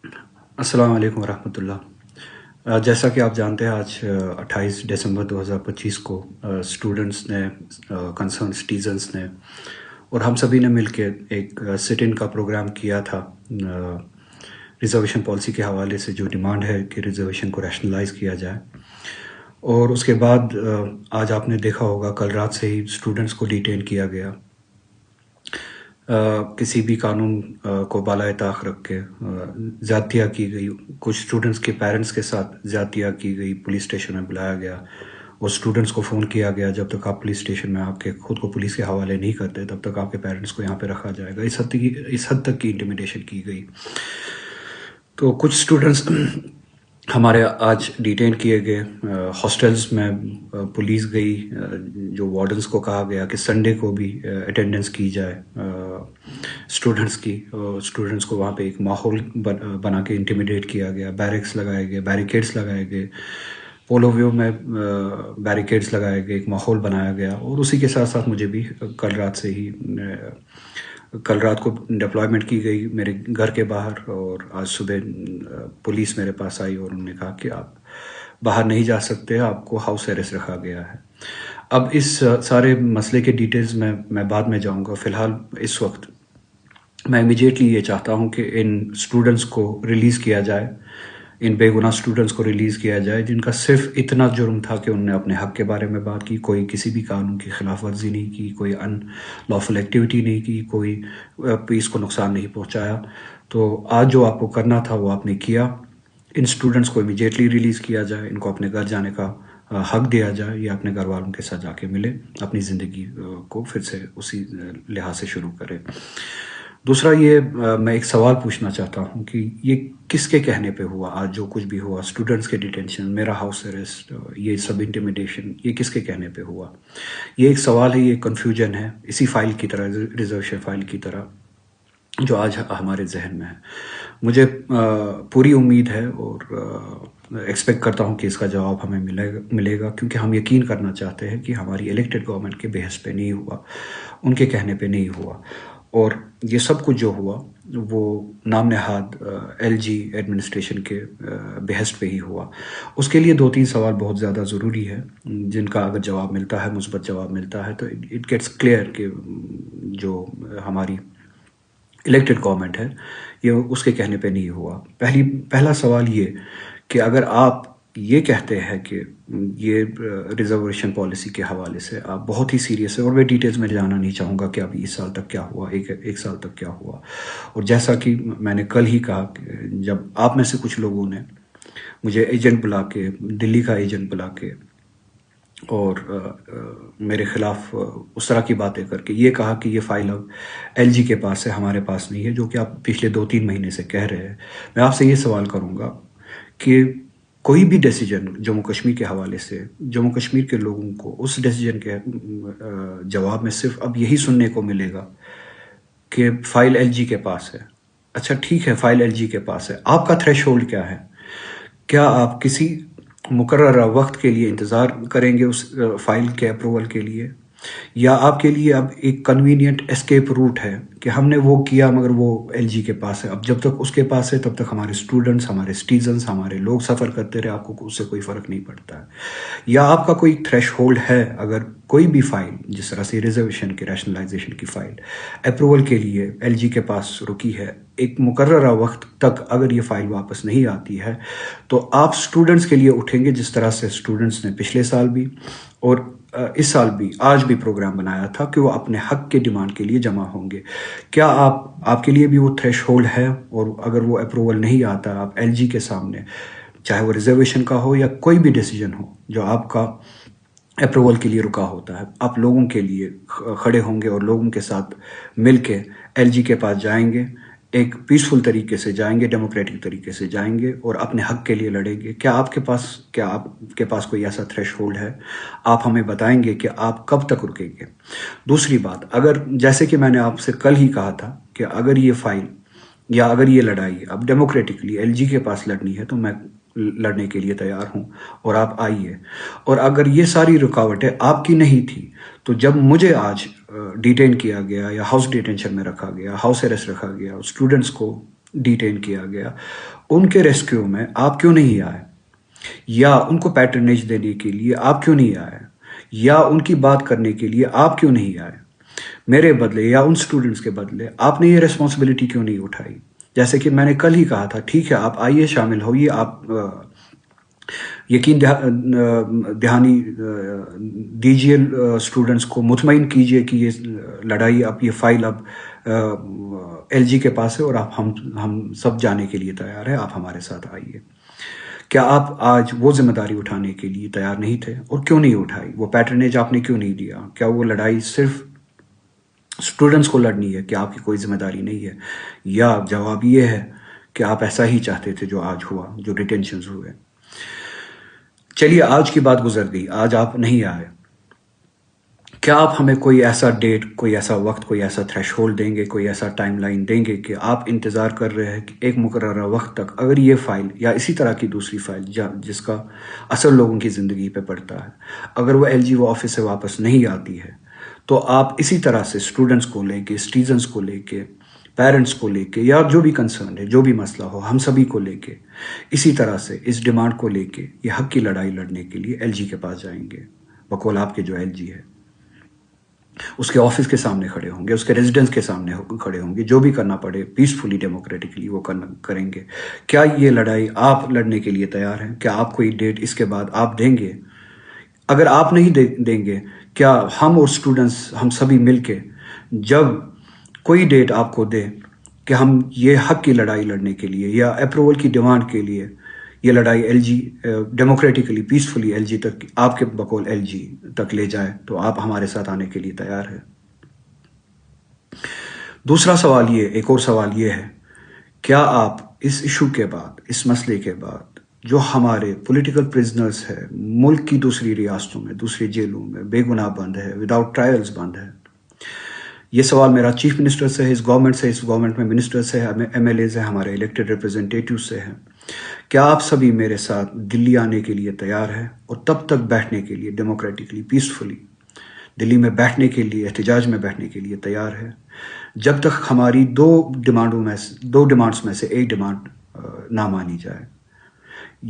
السلام علیکم ورحمۃ اللہ۔ جیسا کہ آپ جانتے ہیں آج 28 دسمبر 2025 کو اسٹوڈنٹس نے، کنسرن سٹیزنس نے اور ہم سبھی نے مل کے ایک سٹ ان کا پروگرام کیا تھا ریزرویشن پالیسی کے حوالے سے، جو ڈیمانڈ ہے کہ ریزرویشن کو ریشنلائز کیا جائے۔ اور اس کے بعد آج آپ نے دیکھا ہوگا کل رات سے ہی اسٹوڈنٹس کو ڈیٹین کیا گیا، کسی بھی قانون کو بالائے طاق رکھ کے زیادتیاں کی گئی، کچھ اسٹوڈنٹس کے پیرنٹس کے ساتھ زیادتیاں کی گئی، پولیس اسٹیشن میں بلایا گیا اور اسٹوڈنٹس کو فون کیا گیا جب تک آپ پولیس اسٹیشن میں آپ کے خود کو پولیس کے حوالے نہیں کرتے تب تک آپ کے پیرنٹس کو یہاں پہ رکھا جائے گا۔ اس حد تک کی انٹیمیڈیشن کی گئی۔ تو کچھ اسٹوڈنٹس ہمارے آج ڈیٹین کیے گئے، ہاسٹلز میں پولیس گئی، جو وارڈنس کو کہا گیا کہ سنڈے کو بھی اٹینڈنس کی جائے اسٹوڈنٹس کی، اور اسٹوڈنٹس کو وہاں پہ ایک ماحول بنا کے انٹیمیڈیٹ کیا گیا، بیرکس لگائے گئے، بیریکیڈس لگائے گئے، پولو ویو میں بیریکیڈس لگائے گئے، ایک ماحول بنایا گیا۔ اور اسی کے ساتھ ساتھ مجھے بھی کل رات کو ڈپلائمنٹ کی گئی میرے گھر کے باہر، اور آج صبح پولیس میرے پاس آئی اور انہوں نے کہا کہ آپ باہر نہیں جا سکتے، آپ کو ہاؤس اریسٹ رکھا گیا ہے۔ اب اس سارے مسئلے کے ڈیٹیلز میں بعد میں جاؤں گا۔ فی الحال اس وقت میں امیجیٹلی یہ چاہتا ہوں کہ ان اسٹوڈنٹس کو ریلیز کیا جائے، ان بے گناہ اسٹوڈنٹس کو ریلیز کیا جائے جن کا صرف اتنا جرم تھا کہ انہوں نے اپنے حق کے بارے میں بات کی، کوئی کسی بھی قانون کی خلاف ورزی نہیں کی، کوئی ان لافل ایکٹیویٹی نہیں کی، کوئی پیس کو نقصان نہیں پہنچایا۔ تو آج جو آپ کو کرنا تھا وہ آپ نے کیا۔ ان اسٹوڈنٹس کو امیجیٹلی ریلیز کیا جائے، ان کو اپنے گھر جانے کا حق دیا جائے، یا اپنے گھر والوں کے ساتھ جا کے ملے، اپنی زندگی کو پھر سے اسی لحاظ سے شروع کرے۔ دوسرا یہ میں ایک سوال پوچھنا چاہتا ہوں کہ یہ کس کے کہنے پہ ہوا؟ آج جو کچھ بھی ہوا، اسٹوڈنٹس کے ڈیٹینشن، میرا ہاؤس اریسٹ، یہ سب انٹیمیڈیشن، یہ کس کے کہنے پہ ہوا؟ یہ ایک سوال ہے، یہ کنفیوژن ہے، اسی فائل کی طرح، ریزرویشن فائل کی طرح جو آج ہمارے ذہن میں ہے۔ مجھے پوری امید ہے اور ایکسپیکٹ کرتا ہوں کہ اس کا جواب ہمیں ملے گا، کیونکہ ہم یقین کرنا چاہتے ہیں کہ ہماری الیکٹڈ گورنمنٹ کے بحث پہ نہیں ہوا، ان کے کہنے پہ نہیں ہوا، اور یہ سب کچھ جو ہوا وہ نام نہاد ایل جی ایڈمنسٹریشن کے بحث پہ ہی ہوا۔ اس کے لیے 2-3 سوال بہت زیادہ ضروری ہے، جن کا اگر جواب ملتا ہے، مثبت جواب ملتا ہے، تو اٹ گیٹس کلیئر کہ جو ہماری الیکٹڈ گورنمنٹ ہے یہ اس کے کہنے پہ نہیں ہوا۔ پہلا سوال یہ کہ اگر آپ یہ کہتے ہیں کہ یہ ریزرویشن پالیسی کے حوالے سے آپ بہت ہی سیریس ہے، اور میں ڈیٹیلز میں جانا نہیں چاہوں گا کہ ابھی اس سال تک کیا ہوا، ایک سال تک کیا ہوا، اور جیسا کہ میں نے کل ہی کہا کہ جب آپ میں سے کچھ لوگوں نے مجھے ایجنٹ بلا کے، دلی کا ایجنٹ بلا کے، اور میرے خلاف اس طرح کی باتیں کر کے یہ کہا کہ یہ فائل اب ایل جی کے پاس ہے، ہمارے پاس نہیں ہے، جو کہ آپ پچھلے 2-3 مہینے سے کہہ رہے ہیں، میں آپ سے یہ سوال کروں گا کہ کوئی بھی ڈیسیجن جموں کشمیر کے حوالے سے، جموں کشمیر کے لوگوں کو اس ڈیسیجن کے جواب میں صرف اب یہی سننے کو ملے گا کہ فائل ایل جی کے پاس ہے۔ اچھا ٹھیک ہے، فائل ایل جی کے پاس ہے، آپ کا تھریش ہولڈ کیا ہے؟ کیا آپ کسی مقررہ وقت کے لیے انتظار کریں گے اس فائل کے اپروول کے لیے، یا آپ کے لیے اب ایک کنوینئنٹ اسکیپ روٹ ہے کہ ہم نے وہ کیا مگر وہ ایل جی کے پاس ہے، اب جب تک اس کے پاس ہے تب تک ہمارے اسٹوڈنٹس، ہمارے سٹیزنس، ہمارے لوگ سفر کرتے رہے، آپ کو اس سے کوئی فرق نہیں پڑتا ہے؟ یا آپ کا کوئی تھریش ہولڈ ہے، اگر کوئی بھی فائل جس طرح سے ریزرویشن کے ریشنلائزیشن کی فائل اپروول کے لیے ایل جی کے پاس رکی ہے، ایک مقررہ وقت تک اگر یہ فائل واپس نہیں آتی ہے تو آپ اسٹوڈنٹس کے لیے اٹھیں گے، جس طرح سے اسٹوڈنٹس نے پچھلے سال بھی اور اس سال بھی، آج بھی پروگرام بنایا تھا کہ وہ اپنے حق کے ڈیمانڈ کے لیے جمع ہوں گے؟ کیا آپ کے لیے بھی وہ تھریش ہولڈ ہے؟ اور اگر وہ اپروول نہیں آتا، آپ ایل جی کے سامنے، چاہے وہ ریزرویشن کا ہو یا کوئی بھی ڈیسیجن ہو جو آپ کا اپروول کے لیے رکا ہوتا ہے، آپ لوگوں کے لیے کھڑے ہوں گے اور لوگوں کے ساتھ مل کے ایل جی کے پاس جائیں گے، ایک پیسفل طریقے سے جائیں گے، ڈیموکریٹک طریقے سے جائیں گے اور اپنے حق کے لیے لڑیں گے؟ کیا آپ کے پاس کوئی ایسا تھریش ہولڈ ہے؟ آپ ہمیں بتائیں گے کہ آپ کب تک رکیں گے؟ دوسری بات، اگر جیسے کہ میں نے آپ سے کل ہی کہا تھا کہ اگر یہ فائل یا اگر یہ لڑائی اب ڈیموکریٹکلی ایل جی کے پاس لڑنی ہے تو میں لڑنے کے لیے تیار ہوں، اور آپ آئیے۔ اور اگر یہ ساری رکاوٹیں آپ کی نہیں تھی تو جب مجھے آج ڈیٹین کیا گیا یا ہاؤس ڈیٹینشن میں رکھا گیا، ہاؤس اریسٹ رکھا گیا، اسٹوڈنٹس کو ڈیٹین کیا گیا، ان کے ریسکیو میں آپ کیوں نہیں آئے؟ یا ان کو پیٹرنیج دینے کے لیے آپ کیوں نہیں آئے؟ یا ان کی بات کرنے کے لیے آپ کیوں نہیں آئے؟ میرے بدلے یا ان سٹوڈنٹس کے بدلے آپ نے یہ ریسپانسبلٹی کیوں نہیں اٹھائی؟ جیسے کہ میں نے کل ہی کہا تھا، ٹھیک ہے آپ آئیے، شامل ہوئیے، آپ یقین دہانی دیجیے اسٹوڈنٹس کو، مطمئن کیجیے کہ یہ لڑائی، اب یہ فائل اب ایل جی کے پاس ہے اور آپ ہم سب جانے کے لیے تیار ہے، آپ ہمارے ساتھ آئیے۔ کیا آپ آج وہ ذمہ داری اٹھانے کے لیے تیار نہیں تھے؟ اور کیوں نہیں اٹھائی؟ وہ پیٹرنیج آپ نے کیوں نہیں دیا؟ کیا وہ لڑائی صرف اسٹوڈنٹس کو لڑنی ہے کہ آپ کی کوئی ذمہ داری نہیں ہے؟ یا جواب یہ ہے کہ آپ ایسا ہی چاہتے تھے جو آج ہوا، جو ڈیٹینشنز ہوئے؟ چلیے آج کی بات گزر گئی، آج آپ نہیں آئے، کیا آپ ہمیں کوئی ایسا ڈیٹ، کوئی ایسا وقت، کوئی ایسا تھریش ہولڈ دیں گے، کوئی ایسا ٹائم لائن دیں گے کہ آپ انتظار کر رہے ہیں کہ ایک مقررہ وقت تک اگر یہ فائل یا اسی طرح کی دوسری فائل جس کا اثر لوگوں کی زندگی پہ پڑتا ہے، اگر وہ ایل جی وہ آفس سے واپس نہیں آتی ہے، تو آپ اسی طرح سے اسٹوڈنٹس کو لے کے، سٹیزنس کو لے کے، پیرنٹس کو لے کے، یا جو بھی کنسرن ہے، جو بھی مسئلہ ہو، ہم سبھی کو لے کے اسی طرح سے اس ڈیمانڈ کو لے کے یہ حق کی لڑائی لڑنے کے لیے ایل جی کے پاس جائیں گے؟ بقول آپ کے جو ایل جی ہے اس کے آفس کے سامنے کھڑے ہوں گے، اس کے ریزیڈنس کے سامنے کھڑے ہوں گے، جو بھی کرنا پڑے پیسفلی، ڈیموکریٹکلی وہ کریں گے۔ کیا یہ لڑائی آپ لڑنے کے لیے تیار ہیں؟ کیا آپ کوئی ڈیٹ اس کے بعد آپ دیں گے؟ اگر آپ نہیں دیں گے، کیا ہم اور اسٹوڈنٹس، ہم سبھی مل کے جب کوئی ڈیٹ آپ کو دے کہ ہم یہ حق کی لڑائی لڑنے کے لیے یا اپروول کی ڈیمانڈ کے لیے یہ لڑائی L G democratically, peacefully L G تک، آپ کے بقول ایل جی تک لے جائے، تو آپ ہمارے ساتھ آنے کے لیے تیار ہے؟ دوسرا سوال یہ، ایک اور سوال یہ ہے، کیا آپ اس ایشو کے بعد، اس مسئلے کے بعد، جو ہمارے پولیٹیکل پرزنرز ہے ملک کی دوسری ریاستوں میں، دوسری جیلوں میں بے گناہ بند ہے، وداؤٹ ٹرائلز بند ہے، یہ سوال میرا چیف منسٹر سے ہے، اس گورنمنٹ میں منسٹر سے ہے، ایم ایل ایز ہیں، ہمارے الیکٹڈ ریپرزنٹیٹیو سے ہے، کیا آپ سبھی میرے ساتھ دلی آنے کے لیے تیار ہیں اور تب تک بیٹھنے کے لیے ڈیموکریٹکلی، پیسفلی دلی میں بیٹھنے کے لیے، احتجاج میں بیٹھنے کے لیے تیار ہے جب تک ہماری دو ڈیمانڈس میں سے ایک ڈیمانڈ نہ مانی جائے،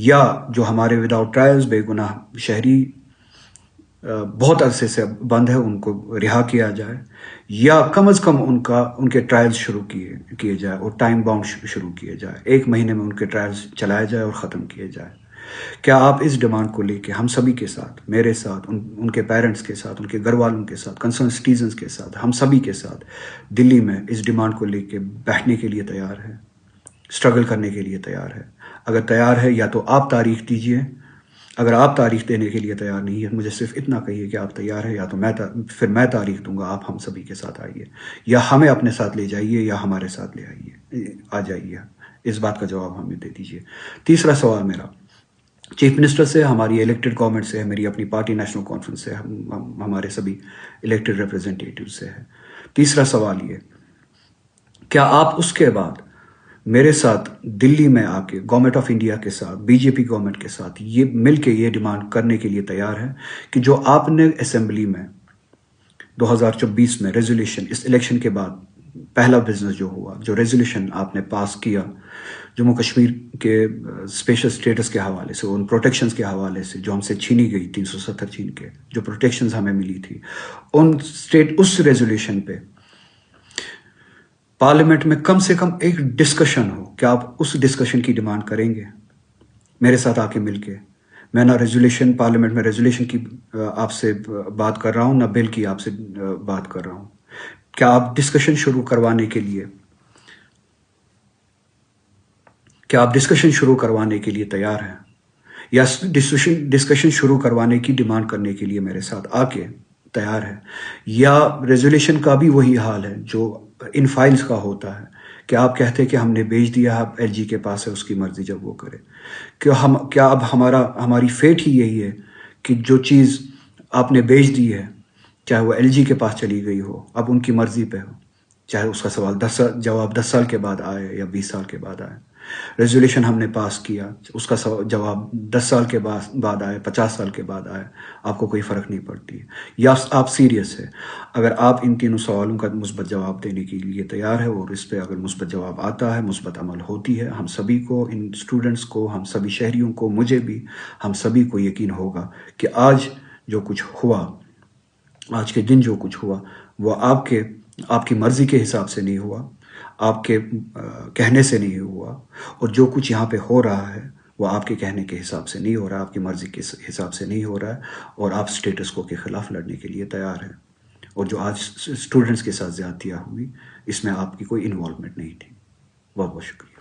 یا جو ہمارے وداؤٹ ٹرائلز بے گناہ شہری بہت عرصے سے بند ہے ان کو رہا کیا جائے، یا کم از کم ان کے ٹرائلز شروع کیے جائے اور ٹائم باؤنڈ شروع کیے جائے، 1 مہینے میں ان کے ٹرائلز چلائے جائے اور ختم کیے جائے۔ کیا آپ اس ڈیمانڈ کو لے کے ہم سبھی کے ساتھ، میرے ساتھ، ان کے پیرنٹس کے ساتھ، ان کے گھر والوں کے ساتھ، کنسرن سٹیزنز کے ساتھ، ہم سبھی کے ساتھ دلی میں اس ڈیمانڈ کو لے کے بیٹھنے کے لیے تیار ہے، اسٹرگل کرنے کے لیے تیار ہے؟ اگر تیار ہے، یا تو آپ تاریخ دیجئے، اگر آپ تاریخ دینے کے لیے تیار نہیں ہے، مجھے صرف اتنا کہیے کہ آپ تیار ہیں، یا تو پھر میں تاریخ دوں گا، آپ ہم سبھی کے ساتھ آئیے، یا ہمیں اپنے ساتھ لے جائیے، یا ہمارے ساتھ لے آ جائیے۔ اس بات کا جواب ہمیں دے دیجیے۔ تیسرا سوال میرا چیف منسٹر سے، ہماری الیکٹڈ گورنمنٹ سے ہے، میری اپنی پارٹی نیشنل کانفرنس سے، ہمارے سبھی الیکٹڈ ریپرزنٹیٹیو سے ہے۔ تیسرا سوال یہ، کیا آپ اس کے بعد میرے ساتھ دلی میں آ کے گورنمنٹ آف انڈیا کے ساتھ، بی جے پی گورنمنٹ کے ساتھ یہ مل کے یہ ڈیمانڈ کرنے کے لیے تیار ہے کہ جو آپ نے اسمبلی میں 2024 میں ریزولوشن، اس الیکشن کے بعد پہلا بزنس جو ہوا، جو ریزولوشن آپ نے پاس کیا جموں کشمیر کے اسپیشل اسٹیٹس کے حوالے سے، ان پروٹیکشنز کے حوالے سے جو ہم سے چھینی گئی، 370 چھین کے جو پروٹیکشنز ہمیں ملی تھی، اس ریزولوشن پہ پارلیمنٹ میں کم سے کم ایک ڈسکشن ہو؟ کیا آپ اس ڈسکشن کی ڈیمانڈ کریں گے میرے ساتھ آ کے مل کے؟ میں نہ ریزولوشن، پارلیمنٹ میں ریزولوشن کی آپ سے بات کر رہا ہوں، نہ بل کی آپ سے بات کر رہا ہوں۔ کیا آپ ڈسکشن شروع کروانے کے لیے تیار ہیں، یا ڈسکشن شروع کروانے کی ڈیمانڈ کرنے کے لیے میرے ساتھ آ کے تیار ہے؟ یا ریزولوشن کا بھی وہی حال ہے جو ان فائلز کا ہوتا ہے کہ آپ کہتے کہ ہم نے بھیج دیا، اب ایل جی کے پاس ہے، اس کی مرضی جب وہ کرے؟ کیا اب ہماری فیٹ ہی یہی ہے کہ جو چیز آپ نے بھیج دی ہے، چاہے وہ ایل جی کے پاس چلی گئی ہو، اب ان کی مرضی پہ ہو، چاہے اس کا جواب 10 سال کے بعد آئے یا 20 سال کے بعد آئے؟ ریزولیوشن ہم نے پاس کیا، اس کا جواب 10 سال کے بعد آئے، 50 سال کے بعد آئے، آپ کو کوئی فرق نہیں پڑتی ہے، یا آپ سیریس ہے۔ اگر آپ ان تینوں سوالوں کا مثبت جواب دینے کے لیے تیار ہے، اور اس پہ اگر مثبت جواب آتا ہے، مثبت عمل ہوتی ہے، ہم سبھی کو، ان اسٹوڈنٹس کو، ہم سبھی شہریوں کو، مجھے بھی، ہم سبھی کو یقین ہوگا کہ آج جو کچھ ہوا، آج کے دن جو کچھ ہوا، وہ آپ کی مرضی کے حساب سے نہیں ہوا، آپ کے کہنے سے نہیں ہوا، اور جو کچھ یہاں پہ ہو رہا ہے وہ آپ کے کہنے کے حساب سے نہیں ہو رہا، آپ کی مرضی کے حساب سے نہیں ہو رہا ہے، اور آپ اسٹیٹس کو کے خلاف لڑنے کے لیے تیار ہیں۔ اور جو آج اسٹوڈنٹس کے ساتھ زیادتیاں ہوئی، اس میں آپ کی کوئی انوالومنٹ نہیں تھی۔ بہت بہت شکریہ۔